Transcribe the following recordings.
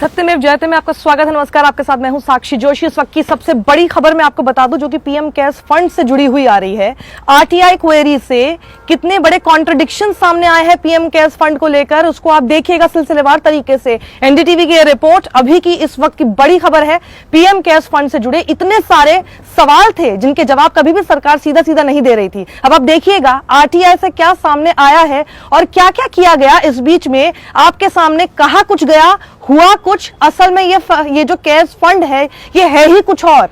सत्यमेव जयते में आपका स्वागत है। नमस्कार, आपके साथ मैं हूं साक्षी जोशी। इस वक्त की सबसे बड़ी खबर मैं आपको बता दूं जो कि पीएम केयर्स फंड से जुड़ी हुई आ रही है। आरटीआई क्वेरी से कितने बड़े कॉन्ट्रडिक्शन सामने आए हैं पीएम केयर्स फंड को लेकर, उसको आप देखिएगा सिलसिलेवार तरीके से। एनडीटीवी की रिपोर्ट अभी की इस वक्त की बड़ी खबर है। पीएम केयर्स फंड से जुड़े इतने सारे सवाल थे जिनके जवाब कभी भी सरकार सीधा सीधा नहीं दे रही थी। अब आप देखिएगा आरटीआई से क्या सामने आया है और क्या क्या किया गया। इस बीच में आपके सामने कहा कुछ गया, हुआ कुछ। असल में ये जो केयर्स फंड है ये है ही कुछ और।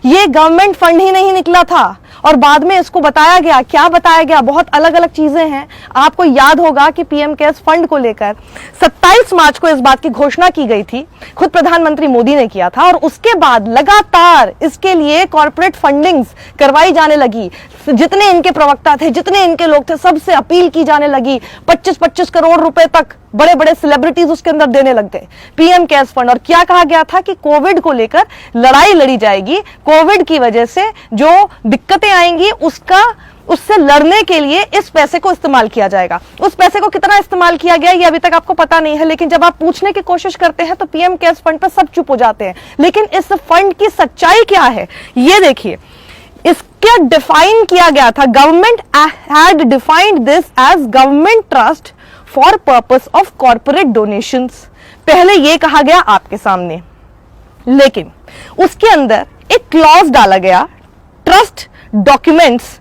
ये गवर्नमेंट फंड ही नहीं निकला था और बाद में इसको बताया गया। क्या बताया गया? बहुत अलग अलग चीजें हैं। आपको याद होगा कि पीएम केयर्स फंड को लेकर 27 मार्च को इस बात की घोषणा की गई थी, खुद प्रधानमंत्री मोदी ने किया था। और उसके बाद लगातार इसके लिए कॉर्पोरेट फंडिंग्स करवाई जाने लगी। जितने इनके प्रवक्ता थे, जितने इनके लोग थे, सबसे अपील की जाने लगी। 25-25 करोड़ रुपए तक बड़े बड़े सेलिब्रिटीज उसके अंदर देने लग गए पीएम केयर्स फंड। और क्या कहा गया था कि कोविड को लेकर लड़ाई लड़ी जाएगी। कोविड की वजह से जो दिक्कतें आएंगी उससे लड़ने के लिए इस पैसे को इस्तेमाल किया जाएगा। उस पैसे को कितना इस्तेमाल किया गया ये अभी तक आपको पता नहीं है, लेकिन जब आप पूछने की कोशिश करते हैं तो पीएम केयर्स फंड पर सब चुप हो जाते हैं। लेकिन इस फंड की सच्चाई क्या है ये देखिए। इसके डिफाइन किया गया था, government had defined this as government trust for purpose of corporate donations. पहले यह कहा गया आपके सामने, लेकिन उसके अंदर एक क्लॉज डाला गया। ट्रस्ट डॉक्यूमेंट्स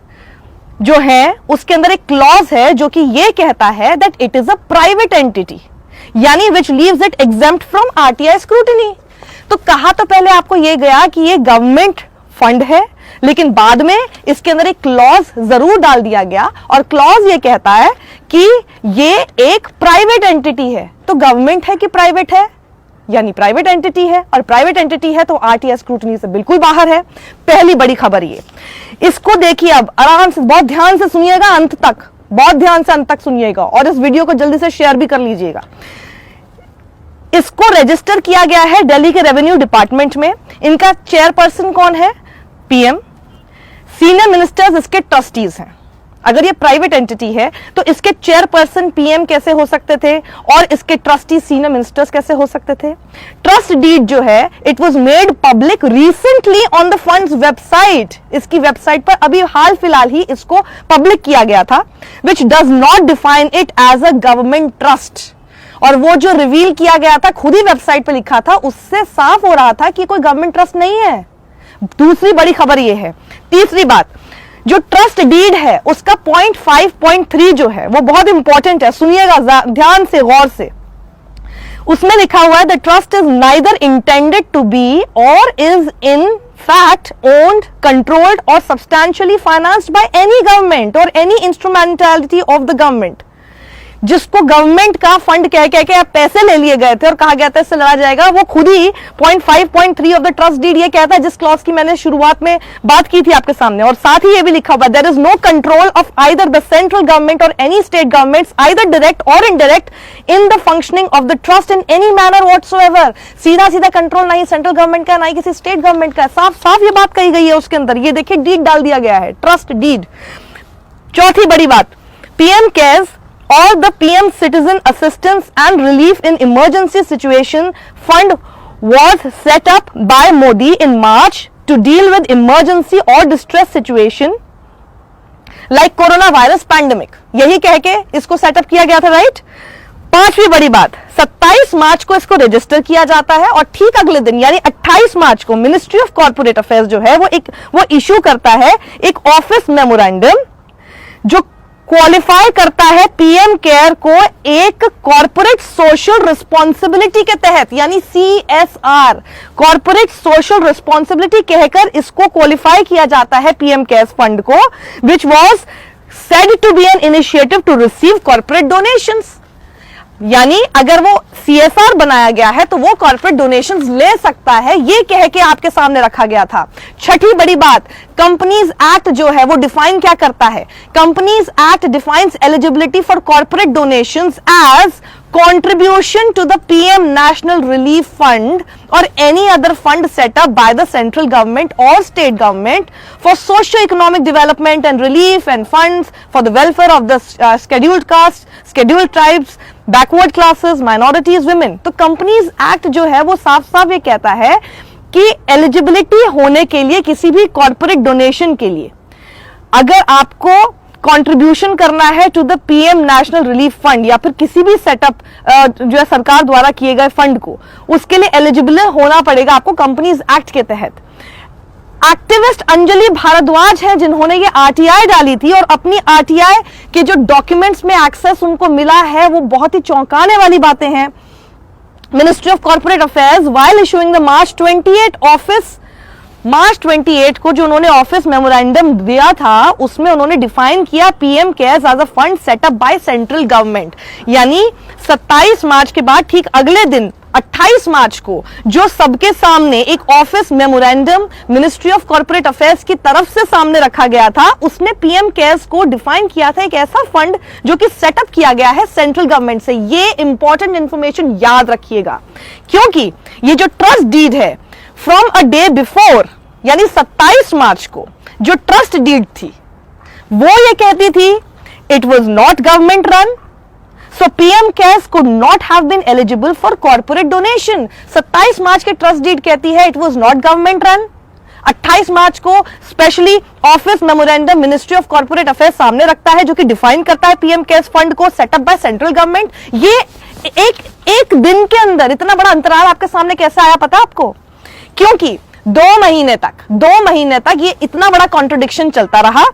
जो है उसके अंदर एक क्लॉज है जो कि यह कहता है that it is a private entity, यानी which leaves it exempt from RTI scrutiny. तो कहा तो पहले आपको यह गया कि यह गवर्नमेंट फंड है, लेकिन बाद में इसके अंदर एक क्लॉज जरूर डाल दिया गया और क्लॉज ये कहता है कि ये एक प्राइवेट एंटिटी है। तो गवर्नमेंट है कि प्राइवेट है? यानी प्राइवेट एंटिटी है, और प्राइवेट एंटिटी है तो आरटीआई स्क्रूटनी से बिल्कुल बाहर है। पहली बड़ी खबर ये। इसको देखिए, अब आराम से बहुत ध्यान से सुनिएगा, अंत तक बहुत ध्यान से अंत तक सुनिएगा और इस वीडियो को जल्दी से शेयर भी कर लीजिएगा। इसको रजिस्टर किया गया है दिल्ली के रेवेन्यू डिपार्टमेंट में। इनका चेयरपर्सन कौन है? पीएम। सीनियर मिनिस्टर्स इसके ट्रस्टीज हैं। अगर ये प्राइवेट एंटिटी है तो इसके चेयरपर्सन पीएम कैसे हो सकते थे और इसके ट्रस्टी सीनियर मिनिस्टर्स कैसे हो सकते थे? ट्रस्ट डीड जो है it was made public recently on the funds website. इसकी वेबसाइट पर अभी हाल फिलहाल ही इसको पब्लिक किया गया था, which does not define it as a government trust. और वो जो रिवील किया गया था, खुद ही वेबसाइट पर लिखा था, उससे साफ हो रहा था कि कोई गवर्नमेंट ट्रस्ट नहीं है। दूसरी बड़ी खबर यह है। तीसरी बात, जो ट्रस्ट डीड है उसका पॉइंट 5.3 जो है वो बहुत इंपॉर्टेंट है, सुनिएगा ध्यान से, गौर से। उसमें लिखा हुआ है the trust is neither intended to be और is in fact owned, controlled और substantially financed by any government और any instrumentality of the government. जिसको गवर्नमेंट का फंड कह के पैसे ले लिए गए थे और कहा गया था इससे लड़ा जाएगा, वो खुद ही 5.3 ऑफ द ट्रस्ट डीड ये कहता है, जिस क्लॉज की मैंने शुरुआत में बात की थी आपके सामने। और साथ ही ये भी लिखा हुआ, there is no control of either the central government और any state governments either direct or indirect in the functioning of the trust in any manner whatsoever. सीधा सीधा कंट्रोल नहीं सेंट्रल गवर्नमेंट का, ना ही किसी स्टेट गवर्नमेंट का। साफ साफ ये बात कही गई है उसके अंदर। ये देखिए, डीड डाल दिया गया है, ट्रस्ट डीड। चौथी बड़ी बात, PM cares or the PM Citizen Assistance and Relief in Emergency Situation Fund was set up by Modi in March to deal with emergency or distress situation like coronavirus pandemic. यही कह के इसको setup किया गया था, right? पांचवी बड़ी बात, 27 मार्च को इसको रजिस्टर किया जाता है और ठीक अगले दिन यानी 28 मार्च को मिनिस्ट्री ऑफ कॉर्पोरेट अफेयर्स जो है वो इश्यू करता है एक ऑफिस मेमोरेंडम जो क्वालिफाई करता है पीएम केयर को एक कॉर्पोरेट सोशल रिस्पॉन्सिबिलिटी के तहत, यानी CSR, कॉर्पोरेट सोशल रिस्पॉन्सिबिलिटी कहकर इसको क्वालिफाई किया जाता है पीएम केयर्स फंड को, which was said to be an initiative to receive corporate donations. यानी अगर वो CSR बनाया गया है तो वो कॉर्पोरेट डोनेशंस ले सकता है, ये कह के आपके सामने रखा गया था। छठी बड़ी बात, कंपनीज एक्ट जो है वो डिफाइन क्या करता है? Companies act defines eligibility for corporate donations as contribution to the PM National Relief Fund or any other fund set up by the central government or state government for socio-economic development and relief and funds for the welfare of the scheduled castes, scheduled tribes, backward classes, minorities, women. तो companies act जो है वो साफ साफ ये कहता है कि एलिजिबिलिटी होने के लिए किसी भी कॉर्पोरेट डोनेशन के लिए अगर आपको कंट्रीब्यूशन करना है to the PM national relief fund या फिर किसी भी सेटअप जो है सरकार द्वारा किए गए फंड को, उसके लिए एलिजिबल होना पड़ेगा आपको कंपनीज एक्ट के तहत। एक्टिविस्ट अंजलि भारद्वाज हैं जिन्होंने ये आरटीआई डाली थी और अपनी आरटीआई के जो डॉक्यूमेंट्स में एक्सेस उनको मिला है वो बहुत ही चौंकाने वाली बातें हैं। Ministry of corporate affairs while issuing the March 28 को जो उन्होंने ऑफिस मेमोरेंडम दिया था उसमें उन्होंने डिफाइन किया PM cares as a fund setup by central government. यानी 27 मार्च के बाद ठीक अगले दिन 28 मार्च को जो सबके सामने एक office memorandum ministry of corporate affairs की तरफ से सामने रखा गया था, उसमें पीएम केयर्स को डिफाइन किया था एक ऐसा फंड जो कि सेटअप किया गया है सेंट्रल गवर्नमेंट से। ये इंपॉर्टेंट इंफॉर्मेशन याद रखिएगा क्योंकि ये जो ट्रस्ट डीड है फ्रॉम अ डे बिफोर यानी 27 मार्च को जो ट्रस्ट डीड थी वो ये कहती थी it was not government run, so PM CARES could not have been eligible for corporate donation। 27 मार्च के ट्रस्ट डीड कहती है it was not government run। 28 मार्च को specially office memorandum ministry of corporate affairs सामने रखता है जो कि डिफाइन करता है पीएम केयर्स फंड को सेटअप बाय सेंट्रल गवर्नमेंट। ये एक दिन के अंदर इतना बड़ा अंतराल आपके सामने कैसे आया पता आपको? क्योंकि 2 महीने तक ये इतना बड़ा कॉन्ट्रडिक्शन चलता रहा।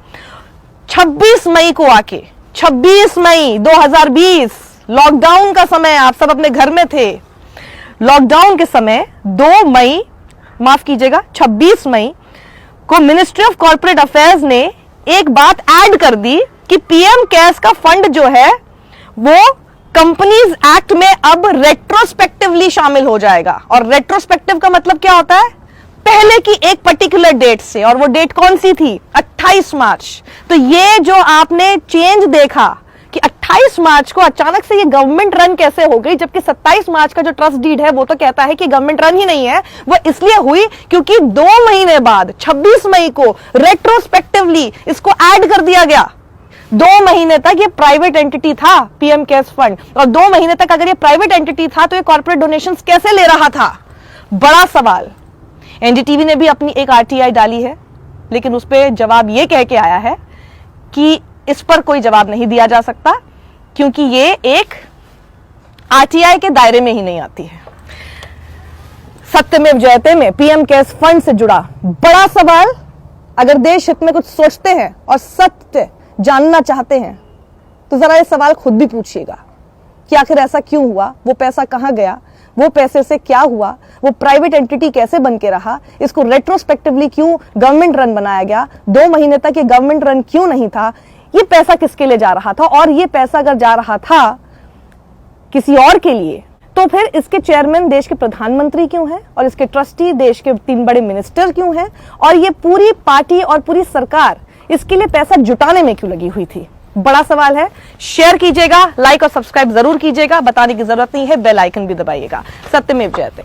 26 मई को आके 26 मई 2020 लॉकडाउन का समय, आप सब अपने घर में थे, लॉकडाउन के समय 26 मई को मिनिस्ट्री ऑफ कॉर्पोरेट अफेयर्स ने एक बात ऐड कर दी कि पीएम केयर्स का फंड जो है वो कंपनीज एक्ट में अब रेट्रोस्पेक्टिवली शामिल हो जाएगा। और रेट्रोस्पेक्टिव का मतलब क्या होता है? पहले की एक पर्टिकुलर डेट से, और वो डेट कौन सी थी? 28 मार्च। तो ये जो आपने चेंज देखा कि 28 मार्च को अचानक से ये गवर्नमेंट रन कैसे हो गई, जबकि 27 मार्च का जो ट्रस्ट डीड है वो तो कहता है कि गवर्नमेंट रन ही नहीं है। वो इसलिए हुई क्योंकि 2 महीने बाद 26 मई को रेट्रोस्पेक्टिवली इसको ऐड कर दिया गया। 2 महीने तक ये प्राइवेट एंटिटी था पीएम केयर्स फंड, और 2 महीने तक अगर ये प्राइवेट एंटिटी था तो ये कॉर्पोरेट डोनेशंस कैसे ले रहा था? बड़ा सवाल। एनडीटीवी ने भी अपनी एक आरटीआई डाली है, लेकिन उस पर जवाब ये कह के आया है कि इस पर कोई जवाब नहीं दिया जा सकता क्योंकि ये एक आरटीआई के दायरे में ही नहीं आती है। सत्यमेव जयते में पीएम केयर्स फंड से जुड़ा बड़ा सवाल, अगर देश हित में कुछ सोचते हैं और सत्य जानना चाहते हैं तो जरा ये सवाल खुद भी पूछिएगा कि आखिर ऐसा क्यों हुआ, वो पैसा कहां गया, वो पैसे से क्या हुआ, वो प्राइवेट एंटिटी कैसे बन के रहा, इसको रेट्रोस्पेक्टिवली क्यों गवर्नमेंट रन बनाया गया, 2 महीने तक ये गवर्नमेंट रन क्यों नहीं था, ये पैसा किसके लिए जा रहा था, और ये पैसा अगर जा रहा था किसी और के लिए तो फिर इसके चेयरमैन देश के प्रधानमंत्री क्यों हैं और इसके ट्रस्टी देश के 3 बड़े मिनिस्टर क्यों हैं, और ये पूरी पार्टी और पूरी सरकार इसके लिए पैसा जुटाने में क्यों लगी हुई थी? बड़ा सवाल है। शेयर कीजिएगा, लाइक और सब्सक्राइब जरूर कीजिएगा, बताने की जरूरत नहीं है, बेल आइकन भी दबाइएगा। सत्यमेव जयते।